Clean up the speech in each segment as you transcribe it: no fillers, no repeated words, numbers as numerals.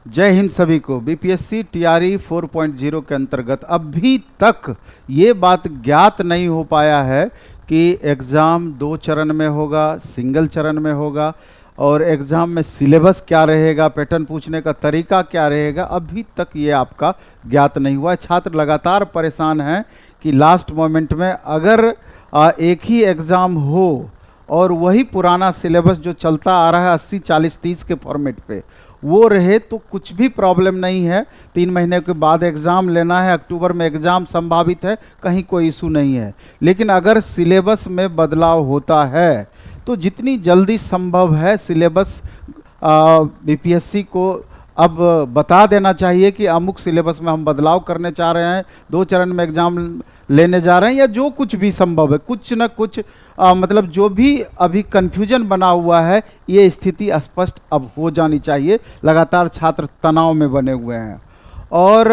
जय हिंद सभी को। बीपीएससी टीआरई 4.0 के अंतर्गत अभी तक ये बात ज्ञात नहीं हो पाया है कि एग्ज़ाम 2 चरण में होगा, सिंगल चरण में होगा, और एग्ज़ाम में सिलेबस क्या रहेगा, पैटर्न पूछने का तरीका क्या रहेगा, अभी तक ये आपका ज्ञात नहीं हुआ है। छात्र लगातार परेशान हैं कि लास्ट मोमेंट में अगर एक ही एग्ज़ाम हो और वही पुराना सिलेबस जो चलता आ रहा है 80-40-30 के फॉर्मेट पे वो रहे तो कुछ भी प्रॉब्लम नहीं है। 3 महीने के बाद एग्ज़ाम लेना है, अक्टूबर में एग्ज़ाम संभावित है, कहीं कोई इशू नहीं है। लेकिन अगर सिलेबस में बदलाव होता है तो जितनी जल्दी संभव है सिलेबस बीपीएससी को अब बता देना चाहिए कि अमुक सिलेबस में हम बदलाव करने चाह रहे हैं, 2 चरण में एग्ज़ाम लेने जा रहे हैं, या जो कुछ भी संभव है, कुछ न कुछ मतलब जो भी अभी कन्फ्यूजन बना हुआ है ये स्थिति स्पष्ट अब हो जानी चाहिए। लगातार छात्र तनाव में बने हुए हैं और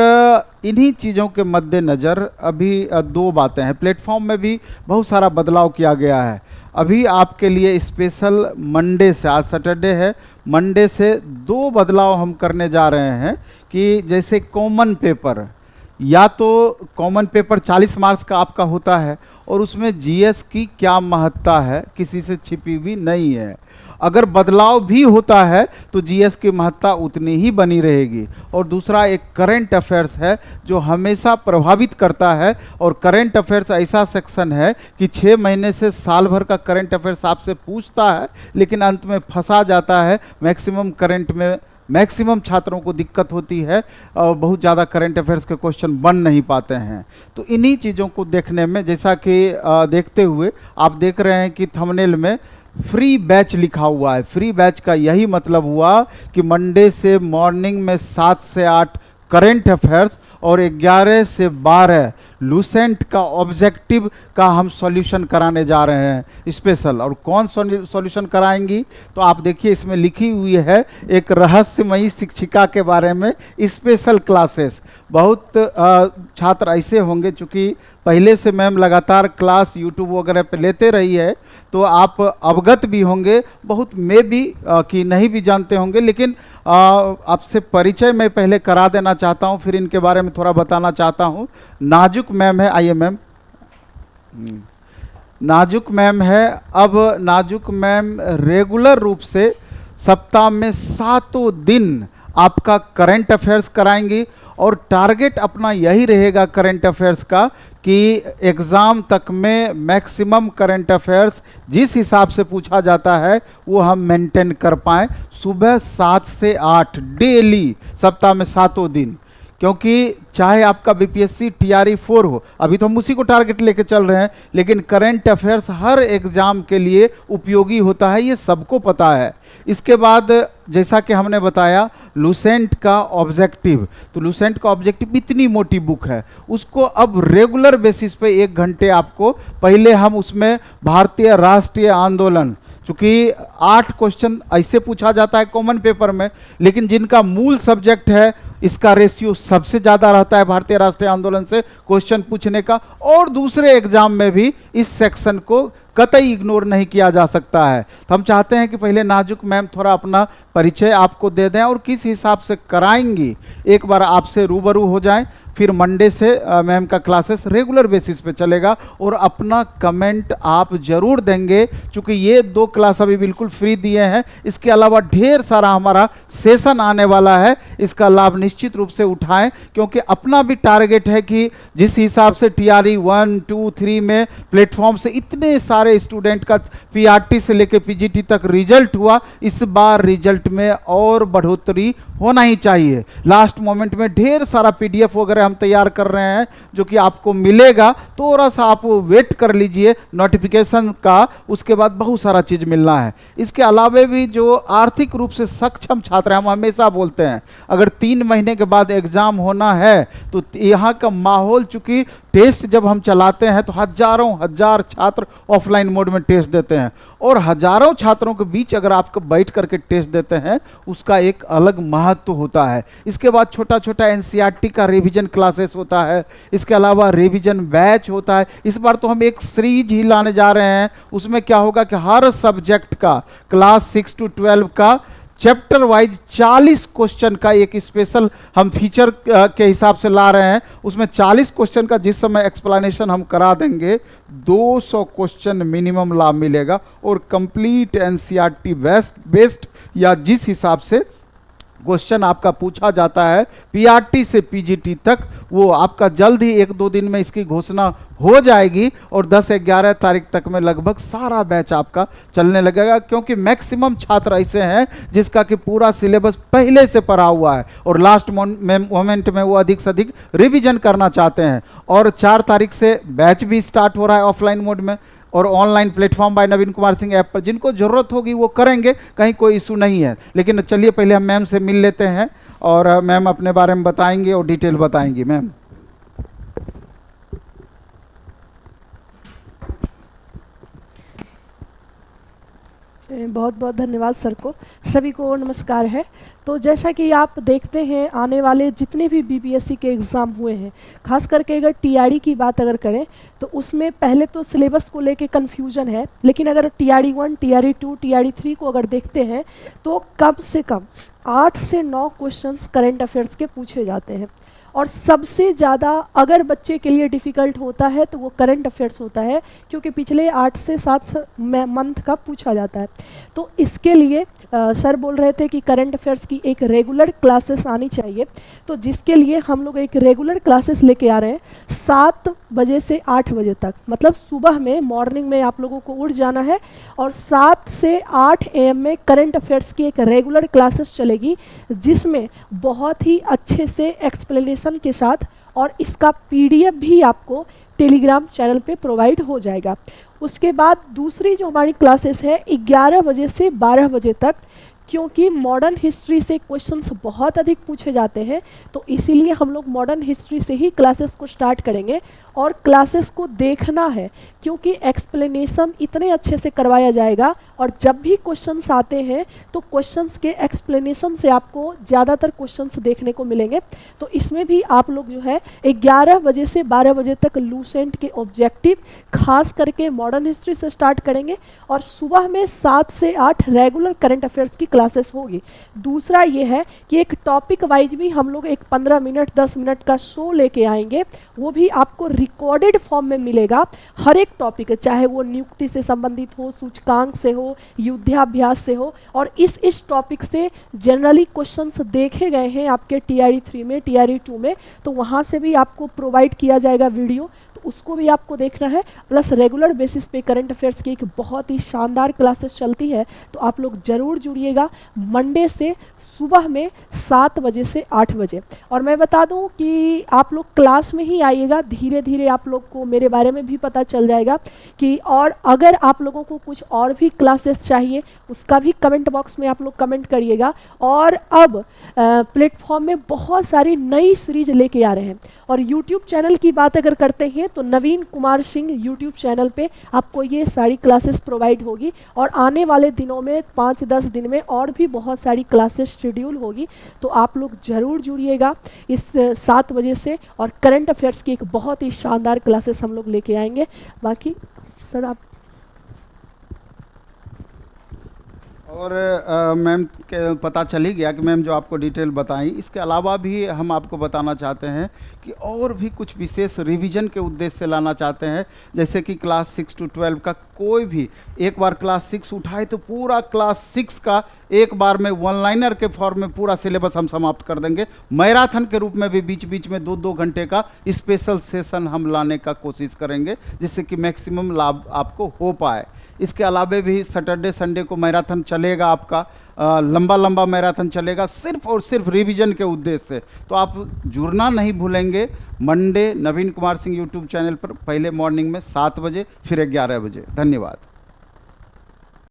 इन्हीं चीज़ों के मद्देनज़र अभी 2 बातें हैं। प्लेटफॉर्म में भी बहुत सारा बदलाव किया गया है। अभी आपके लिए स्पेशल मंडे से, आज सैटरडे है, मंडे से 2 बदलाव हम करने जा रहे हैं कि जैसे कॉमन पेपर, या तो कॉमन पेपर 40 मार्क्स का आपका होता है और उसमें जीएस की क्या महत्ता है किसी से छिपी हुई नहीं है। अगर बदलाव भी होता है तो जीएस की महत्ता उतनी ही बनी रहेगी। और दूसरा एक करंट अफेयर्स है जो हमेशा प्रभावित करता है, और करंट अफेयर्स ऐसा सेक्शन है कि 6 महीने से साल भर का करंट अफेयर्स आपसे पूछता है लेकिन अंत में फंसा जाता है। मैक्सिमम करंट में मैक्सिमम छात्रों को दिक्कत होती है और बहुत ज़्यादा करंट अफेयर्स के क्वेश्चन बन नहीं पाते हैं। तो इन्हीं चीज़ों को देखने में, जैसा कि देखते हुए आप देख रहे हैं कि थंबनेल में फ्री बैच लिखा हुआ है। फ्री बैच का यही मतलब हुआ कि मंडे से मॉर्निंग में 7 से 8 करंट अफेयर्स और 11 से 12 लूसेंट का ऑब्जेक्टिव का हम सॉल्यूशन कराने जा रहे हैं स्पेशल। और कौन सॉल्यूशन कराएंगी तो आप देखिए, इसमें लिखी हुई है एक रहस्यमयी शिक्षिका के बारे में स्पेशल क्लासेस। बहुत छात्र ऐसे होंगे, चूँकि पहले से मैम लगातार क्लास यूट्यूब वगैरह पे लेते रही है तो आप अवगत भी होंगे, बहुत में भी कि नहीं भी जानते होंगे, लेकिन आपसे परिचय मैं पहले करा देना चाहता हूँ, फिर इनके बारे में थोड़ा बताना चाहता हूँ। नाजुक मैम है, आइए मैम। नाजुक मैम है। अब नाजुक मैम रेगुलर रूप से सप्ताह में 7 दिन आपका करंट अफेयर्स कराएंगी और टारगेट अपना यही रहेगा करंट अफेयर्स का कि एग्ज़ाम तक में मैक्सिमम करंट अफेयर्स जिस हिसाब से पूछा जाता है वो हम मेंटेन कर पाएँ। सुबह 7 से 8 डेली, सप्ताह में 7 दिन, क्योंकि चाहे आपका बीपीएससी टीआरई 4 हो, अभी तो हम उसी को टारगेट लेके चल रहे हैं, लेकिन करंट अफेयर्स हर एग्ज़ाम के लिए उपयोगी होता है, ये सबको पता है। इसके बाद जैसा कि हमने बताया लूसेंट का ऑब्जेक्टिव, तो लूसेंट का ऑब्जेक्टिव इतनी मोटी बुक है, उसको अब रेगुलर बेसिस पे 1 घंटे आपको, पहले हम उसमें भारतीय राष्ट्रीय आंदोलन, चूँकि 8 क्वेश्चन ऐसे पूछा जाता है कॉमन पेपर में, लेकिन जिनका मूल सब्जेक्ट है इसका रेशियो सबसे ज़्यादा रहता है भारतीय राष्ट्रीय आंदोलन से क्वेश्चन पूछने का, और दूसरे एग्जाम में भी इस सेक्शन को कतई इग्नोर नहीं किया जा सकता है। तो हम चाहते हैं कि पहले नाजुक मैम थोड़ा अपना परिचय आपको दे दें और किस हिसाब से कराएंगी एक बार आपसे रूबरू हो जाएं। फिर मंडे से मैम का क्लासेस रेगुलर बेसिस पे चलेगा और अपना कमेंट आप जरूर देंगे, क्योंकि ये 2 क्लास अभी बिल्कुल फ्री दिए हैं। इसके अलावा ढेर सारा हमारा सेशन आने वाला है, इसका लाभ निश्चित रूप से उठाएं, क्योंकि अपना भी टारगेट है कि जिस हिसाब से टीआरई 1, 2, 3 में प्लेटफॉर्म से इतने सारे स्टूडेंट का पीआरटी से लेकर पीजीटी तक रिजल्ट हुआ, इस बार रिजल्ट में और बढ़ोतरी होना ही चाहिए। लास्ट मोमेंट में ढेर सारा पीडीएफ वगैरह हम तैयार कर रहे हैं जो कि आपको मिलेगा, थोड़ा सा आप वेट कर लीजिए नोटिफिकेशन का, उसके बाद बहुत सारा चीज़ मिलना है। इसके अलावा भी जो आर्थिक रूप से सक्षम छात्र हैं, हम हमेशा बोलते हैं अगर 3 महीने के बाद एग्जाम होना है तो यहाँ का माहौल, चूंकि टेस्ट जब हम चलाते हैं तो हजार छात्र ऑफलाइन मोड में टेस्ट देते हैं, और हजारों छात्रों के बीच अगर आपको बैठ करके टेस्ट देते हैं उसका एक अलग महत्व होता है। इसके बाद छोटा छोटा एनसीईआरटी का रिवीजन क्लासेस होता है, इसके अलावा रिवीजन बैच होता है। इस बार तो हम एक सीरीज ही लाने जा रहे हैं, उसमें क्या होगा कि हर सब्जेक्ट का क्लास 6 to 12 का चैप्टर वाइज 40 क्वेश्चन का एक स्पेशल हम फीचर के हिसाब से ला रहे हैं। उसमें 40 क्वेश्चन का जिस समय एक्सप्लेनेशन हम करा देंगे 200 क्वेश्चन मिनिमम लाभ मिलेगा, और कंप्लीट एनसीईआरटी बेस्ड या जिस हिसाब से क्वेश्चन आपका पूछा जाता है पीआरटी से पीजीटी तक, वो आपका जल्द ही 1-2 दिन में इसकी घोषणा हो जाएगी और 10-11 तारीख तक में लगभग सारा बैच आपका चलने लगेगा, क्योंकि मैक्सिमम छात्र ऐसे हैं जिसका कि पूरा सिलेबस पहले से पढ़ा हुआ है और लास्ट मोमेंट में वो अधिक से अधिक रिवीजन करना चाहते हैं। और 4 तारीख से बैच भी स्टार्ट हो रहा है ऑफलाइन मोड में, और ऑनलाइन प्लेटफॉर्म बाय नवीन कुमार सिंह ऐप पर जिनको ज़रूरत होगी वो करेंगे, कहीं कोई इशू नहीं है। लेकिन चलिए पहले हम मैम से मिल लेते हैं और मैम अपने बारे में बताएंगे और डिटेल बताएंगी। मैम बहुत बहुत धन्यवाद सर को। सभी को नमस्कार है। तो जैसा कि आप देखते हैं आने वाले जितने भी बीपीएससी के एग्ज़ाम हुए हैं, खास करके अगर टीआरई की बात अगर करें तो उसमें पहले तो सिलेबस को लेके कन्फ्यूजन है, लेकिन अगर टीआरई 1, टीआरई 2, टीआरई 3 को अगर देखते हैं तो कम से कम 8 से 9 क्वेश्चंस करंट अफेयर्स के पूछे जाते हैं। और सबसे ज़्यादा अगर बच्चे के लिए डिफ़िकल्ट होता है तो वो करंट अफेयर्स होता है, क्योंकि पिछले 8 से 7 मंथ का पूछा जाता है। तो इसके लिए सर बोल रहे थे कि करंट अफेयर्स की एक रेगुलर क्लासेस आनी चाहिए, तो जिसके लिए हम लोग एक रेगुलर क्लासेस लेके आ रहे हैं 7 बजे से 8 बजे तक। मतलब सुबह में मॉर्निंग में आप लोगों को उठ जाना है और 7 से 8 AM में करंट अफेयर्स की एक रेगुलर क्लासेस चलेगी, जिसमें बहुत ही अच्छे से एक्सप्लेनेशन के साथ, और इसका PDF भी आपको टेलीग्राम चैनल पे प्रोवाइड हो जाएगा। उसके बाद दूसरी जो हमारी क्लासेस है 11 बजे से 12 बजे तक, क्योंकि मॉडर्न हिस्ट्री से क्वेश्चंस बहुत अधिक पूछे जाते हैं, तो इसीलिए हम लोग मॉडर्न हिस्ट्री से ही क्लासेस को स्टार्ट करेंगे। और क्लासेस को देखना है, क्योंकि एक्सप्लेनेशन इतने अच्छे से करवाया जाएगा, और जब भी क्वेश्चंस आते हैं तो क्वेश्चंस के एक्सप्लेनेशन से आपको ज़्यादातर क्वेश्चंस देखने को मिलेंगे। तो इसमें भी आप लोग जो है 11 बजे से 12 बजे तक लूसेंट के ऑब्जेक्टिव खास करके मॉडर्न हिस्ट्री से स्टार्ट करेंगे, और सुबह में 7 से 8 रेगुलर करंट अफेयर्स की क्लासेस होगी। दूसरा ये है कि एक टॉपिक वाइज भी हम लोग एक 15 मिनट 10 मिनट का शो लेके आएंगे, वो भी आपको रिकॉर्डेड फॉर्म में मिलेगा। हर एक टॉपिक, चाहे वो नियुक्ति से संबंधित हो, सूचकांक से हो, युद्धाभ्यास से हो, और इस टॉपिक से जनरली क्वेश्चंस देखे गए हैं आपके टीआरई 3 में, टीआरई 2 में, तो वहाँ से भी आपको प्रोवाइड किया जाएगा वीडियो, तो उसको भी आपको देखना है। प्लस रेगुलर बेसिस पे करंट अफेयर्स की एक बहुत ही शानदार क्लासेस चलती है, तो आप लोग ज़रूर जुड़िएगा मंडे से सुबह में 7 बजे से 8 बजे। और मैं बता दूं कि आप लोग क्लास में ही आइएगा, धीरे धीरे आप लोग को मेरे बारे में भी पता चल जाएगा कि, और अगर आप लोगों को कुछ और भी क्लासेस चाहिए उसका भी कमेंट बॉक्स में आप लोग कमेंट करिएगा। और अब प्लेटफॉर्म में बहुत सारी नई सीरीज लेके आ रहे हैं। और यूट्यूब चैनल की बात अगर करते हैं तो नवीन कुमार सिंह यूट्यूब चैनल पे आपको ये सारी क्लासेस प्रोवाइड होगी, और आने वाले दिनों में 5-10 दिन में और भी बहुत सारी क्लासेस शेड्यूल होगी, तो आप लोग ज़रूर जुड़िएगा इस 7 बजे से। और करंट अफेयर्स की एक बहुत ही शानदार क्लासेस हम लोग लेके आएंगे। बाकी सर आप और मैम के पता चल ही गया कि मैम जो आपको डिटेल बताई, इसके अलावा भी हम आपको बताना चाहते हैं कि और भी कुछ विशेष रिवीजन के उद्देश्य से लाना चाहते हैं। जैसे कि क्लास 6 to 12 का कोई भी एक बार क्लास 6 उठाए तो पूरा क्लास 6 का एक बार में वन लाइनर के फॉर्म में पूरा सिलेबस हम समाप्त कर देंगे। मैराथन के रूप में भी बीच बीच में 2-2 घंटे का स्पेशल सेशन हम लाने का कोशिश करेंगे, जिससे कि मैक्सिमम लाभ आपको हो पाए। इसके अलावा भी सैटरडे संडे को मैराथन चलेगा आपका, लंबा मैराथन चलेगा सिर्फ और सिर्फ रिवीजन के उद्देश्य से। तो आप जुड़ना नहीं भूलेंगे मंडे नवीन कुमार सिंह यूट्यूब चैनल पर, पहले मॉर्निंग में 7 बजे, फिर 11 बजे। धन्यवाद।